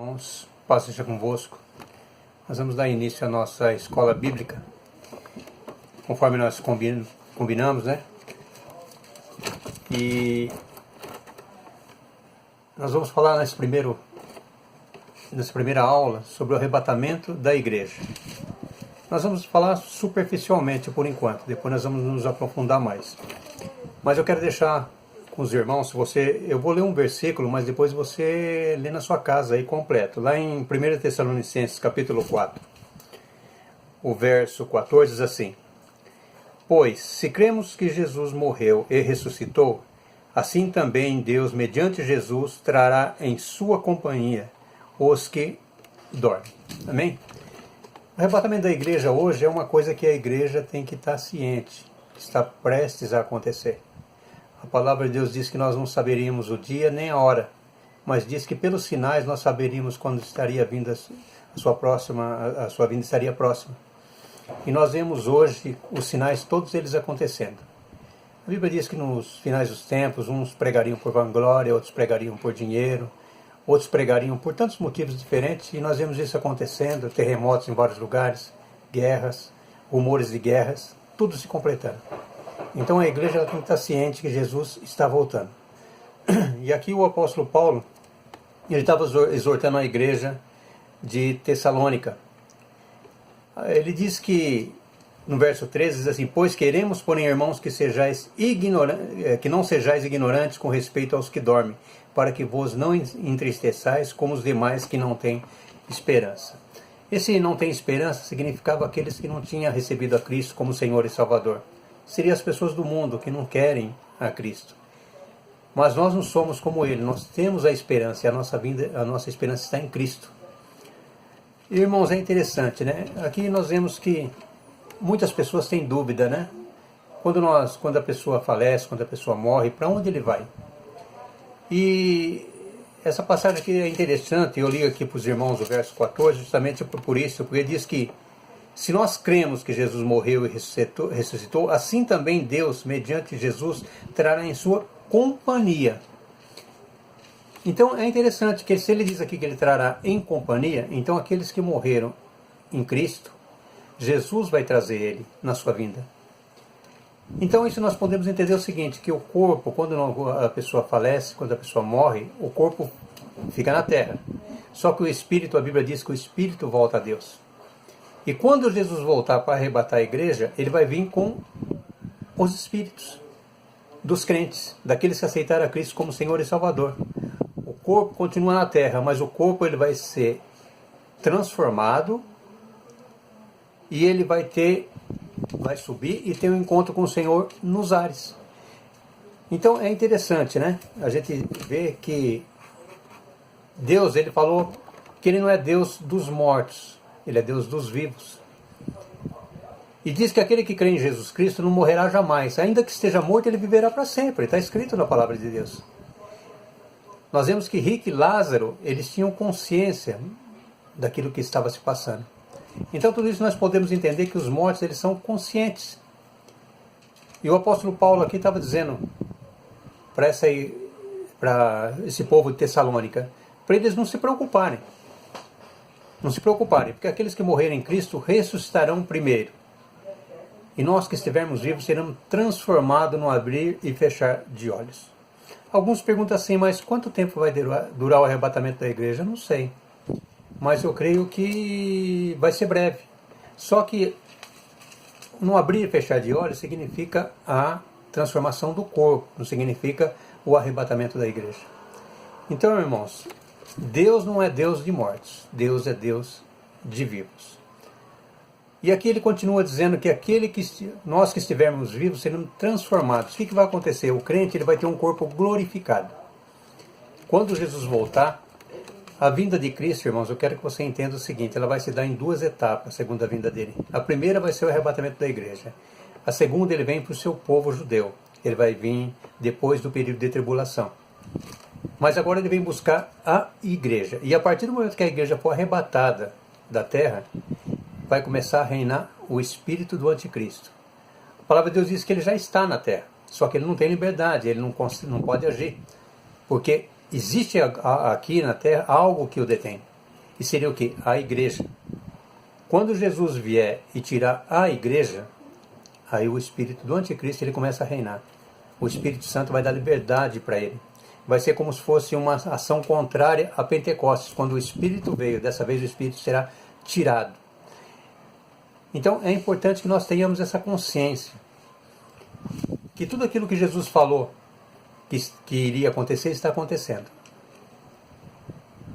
Irmãos, paz seja convosco. Nós vamos dar início à nossa escola bíblica, conforme nós combinamos, né? E nós vamos falar nessa primeira aula sobre o arrebatamento da igreja. Nós vamos falar superficialmente por enquanto, depois nós vamos nos aprofundar mais. Mas eu quero deixar com os irmãos, eu vou ler um versículo, mas depois você lê na sua casa aí completo. Lá em 1 Tessalonicenses, capítulo 4, o verso 14 diz assim: Pois, se cremos que Jesus morreu e ressuscitou, assim também Deus, mediante Jesus, trará em sua companhia os que dormem. Amém? O arrebatamento da igreja hoje é uma coisa que a igreja tem que estar ciente, que está prestes a acontecer. A palavra de Deus diz que nós não saberíamos o dia nem a hora, mas diz que pelos sinais nós saberíamos quando estaria vindo a sua vinda estaria próxima. E nós vemos hoje os sinais, todos eles acontecendo. A Bíblia diz que nos finais dos tempos, uns pregariam por vanglória, outros pregariam por dinheiro, outros pregariam por tantos motivos diferentes, e nós vemos isso acontecendo, terremotos em vários lugares, guerras, rumores de guerras, tudo se completando. Então a igreja tem que estar ciente que Jesus está voltando. E aqui o apóstolo Paulo, ele estava exortando a igreja de Tessalônica. Ele diz que, no verso 13, diz assim: Pois queremos, porém, irmãos, que não sejais ignorantes com respeito aos que dormem, para que vos não entristeçais como os demais que não têm esperança. Esse não tem esperança significava aqueles que não tinham recebido a Cristo como Senhor e Salvador. Seriam as pessoas do mundo que não querem a Cristo. Mas nós não somos como Ele, nós temos a esperança, e a nossa esperança está em Cristo. E, irmãos, é interessante, né? Aqui nós vemos que muitas pessoas têm dúvida, né? Quando a pessoa falece, quando a pessoa morre, para onde ele vai? E essa passagem aqui é interessante, eu li aqui para os irmãos o verso 14, justamente por isso, porque diz que se nós cremos que Jesus morreu e ressuscitou, assim também Deus, mediante Jesus, trará em sua companhia. Então é interessante que se ele diz aqui que ele trará em companhia, então aqueles que morreram em Cristo, Jesus vai trazer ele na sua vinda. Então isso nós podemos entender o seguinte, que o corpo, quando a pessoa falece, quando a pessoa morre, o corpo fica na terra. Só que o espírito, a Bíblia diz que o espírito volta a Deus. E quando Jesus voltar para arrebatar a igreja, ele vai vir com os espíritos dos crentes, daqueles que aceitaram a Cristo como Senhor e Salvador. O corpo continua na terra, mas o corpo ele vai ser transformado e ele vai subir e ter um encontro com o Senhor nos ares. Então é interessante, né? A gente vê que Deus, ele falou que ele não é Deus dos mortos, ele é Deus dos vivos. E diz que aquele que crê em Jesus Cristo não morrerá jamais. Ainda que esteja morto, ele viverá para sempre. Está escrito na palavra de Deus. Nós vemos que Rico e Lázaro, eles tinham consciência daquilo que estava se passando. Então tudo isso nós podemos entender que os mortos, eles são conscientes. E o apóstolo Paulo aqui estava dizendo para esse povo de Tessalônica, para eles não se preocuparem. Não se preocuparem, porque aqueles que morrerem em Cristo ressuscitarão primeiro. E nós que estivermos vivos seremos transformados no abrir e fechar de olhos. Alguns perguntam assim, mas quanto tempo vai durar o arrebatamento da igreja? Não sei. Mas eu creio que vai ser breve. Só que no abrir e fechar de olhos significa a transformação do corpo, não significa o arrebatamento da igreja. Então, irmãos, Deus não é Deus de mortos, Deus é Deus de vivos. E aqui ele continua dizendo que nós que estivermos vivos seremos transformados. O que vai acontecer? O crente ele vai ter um corpo glorificado. Quando Jesus voltar, a vinda de Cristo, irmãos, eu quero que você entenda o seguinte, ela vai se dar em duas etapas, a segunda vinda dele. A primeira vai ser o arrebatamento da igreja. A segunda ele vem para o seu povo judeu. Ele vai vir depois do período de tribulação. Mas agora ele vem buscar a igreja. E a partir do momento que a igreja for arrebatada da terra, vai começar a reinar o espírito do anticristo. A palavra de Deus diz que ele já está na terra, só que ele não tem liberdade, ele não pode agir. Porque existe aqui na Terra algo que o detém. E seria o quê? A igreja. Quando Jesus vier e tirar a igreja, aí o espírito do anticristo ele começa a reinar. O Espírito Santo vai dar liberdade para ele. Vai ser como se fosse uma ação contrária a Pentecostes. Quando o Espírito veio, dessa vez o Espírito será tirado. Então é importante que nós tenhamos essa consciência. Que tudo aquilo que Jesus falou que iria acontecer, está acontecendo.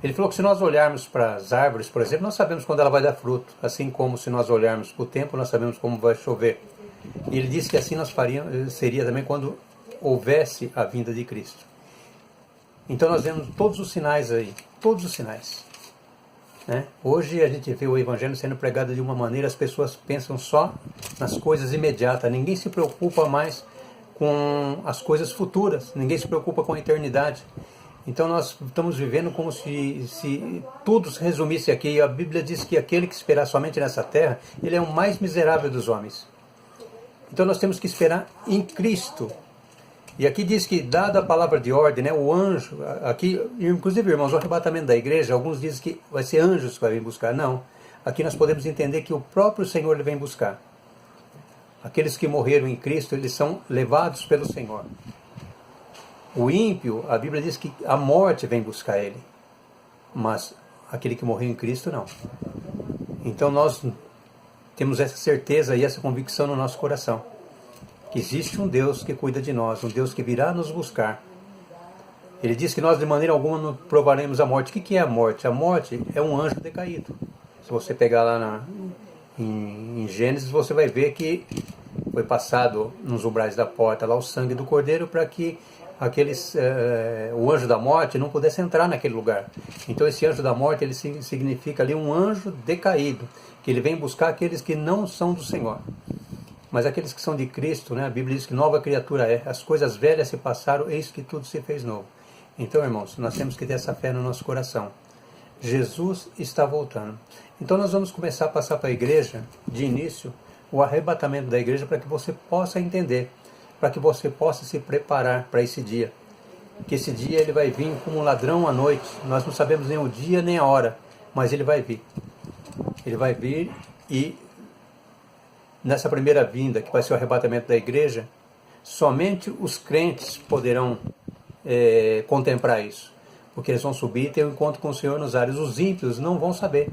Ele falou que se nós olharmos para as árvores, por exemplo, nós sabemos quando ela vai dar fruto. Assim como se nós olharmos para o tempo, nós sabemos como vai chover. E ele disse que assim nós faríamos, seria também quando houvesse a vinda de Cristo. Então nós vemos todos os sinais aí, todos os sinais. Né? Hoje a gente vê o Evangelho sendo pregado de uma maneira, as pessoas pensam só nas coisas imediatas, ninguém se preocupa mais com as coisas futuras, ninguém se preocupa com a eternidade. Então nós estamos vivendo como se tudo se resumisse aqui. A Bíblia diz que aquele que esperar somente nessa terra, ele é o mais miserável dos homens. Então nós temos que esperar em Cristo. E aqui diz que, dada a palavra de ordem, né, o anjo, aqui, inclusive, irmãos, o arrebatamento da igreja, alguns dizem que vai ser anjos que vai vir buscar. Não. Aqui nós podemos entender que o próprio Senhor ele vem buscar. Aqueles que morreram em Cristo, eles são levados pelo Senhor. O ímpio, a Bíblia diz que a morte vem buscar ele. Mas aquele que morreu em Cristo, não. Então nós temos essa certeza e essa convicção no nosso coração. Que existe um Deus que cuida de nós, um Deus que virá nos buscar. Ele diz que nós de maneira alguma não provaremos a morte. O que é a morte? A morte é um anjo decaído. Se você pegar lá em Gênesis, você vai ver que foi passado nos umbrais da porta lá o sangue do cordeiro para que o anjo da morte não pudesse entrar naquele lugar. Então esse anjo da morte ele significa ali um anjo decaído, que ele vem buscar aqueles que não são do Senhor. Mas aqueles que são de Cristo, né, a Bíblia diz que nova criatura é. As coisas velhas se passaram, eis que tudo se fez novo. Então, irmãos, nós temos que ter essa fé no nosso coração. Jesus está voltando. Então nós vamos começar a passar para a igreja, de início, o arrebatamento da igreja para que você possa entender, para que você possa se preparar para esse dia. Que esse dia ele vai vir como um ladrão à noite. Nós não sabemos nem o dia nem a hora, mas ele vai vir. Ele vai vir e nessa primeira vinda, que vai ser o arrebatamento da igreja, somente os crentes poderão contemplar isso. Porque eles vão subir e ter um encontro com o Senhor nos ares. Os ímpios não vão saber.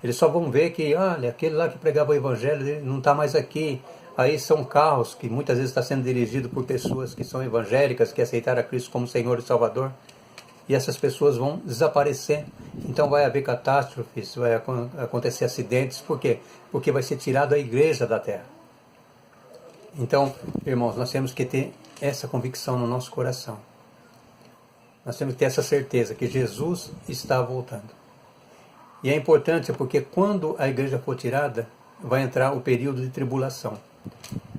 Eles só vão ver que, olha, aquele lá que pregava o Evangelho ele não está mais aqui. Aí são carros que muitas vezes está sendo dirigido por pessoas que são evangélicas, que aceitaram a Cristo como Senhor e Salvador. E essas pessoas vão desaparecer. Então vai haver catástrofes, vai acontecer acidentes. Por quê? Porque vai ser tirado a igreja da terra. Então, irmãos, nós temos que ter essa convicção no nosso coração. Nós temos que ter essa certeza que Jesus está voltando. E é importante porque quando a igreja for tirada, vai entrar o período de tribulação.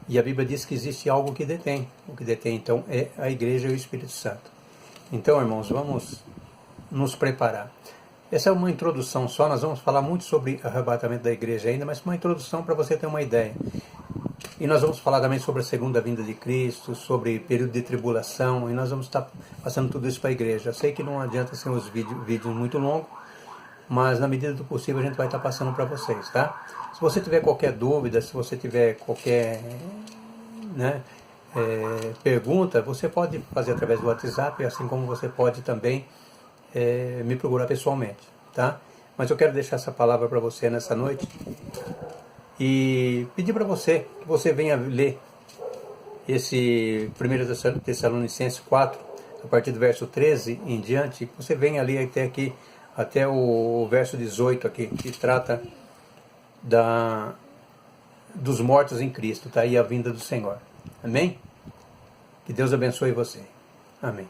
E a Bíblia diz que existe algo que detém. O que detém, então, é a igreja e o Espírito Santo. Então, irmãos, vamos nos preparar. Essa é uma introdução só, nós vamos falar muito sobre arrebatamento da igreja ainda, mas uma introdução para você ter uma ideia. E nós vamos falar também sobre a segunda vinda de Cristo, sobre período de tribulação, e nós vamos estar passando tudo isso para a igreja. Eu sei que não adianta ser uns vídeos muito longos, mas na medida do possível a gente vai estar passando para vocês, tá? Se você tiver qualquer dúvida, se você tiver qualquer pergunta, você pode fazer através do WhatsApp, assim como você pode também me procurar pessoalmente, tá? Mas eu quero deixar essa palavra para você nessa noite e pedir para você que você venha ler esse 1 Tessalonicenses 4, a partir do verso 13 em diante, que você venha ler até aqui, até o verso 18 aqui, que trata dos mortos em Cristo, tá? E a vinda do Senhor. Amém? Que Deus abençoe você. Amém.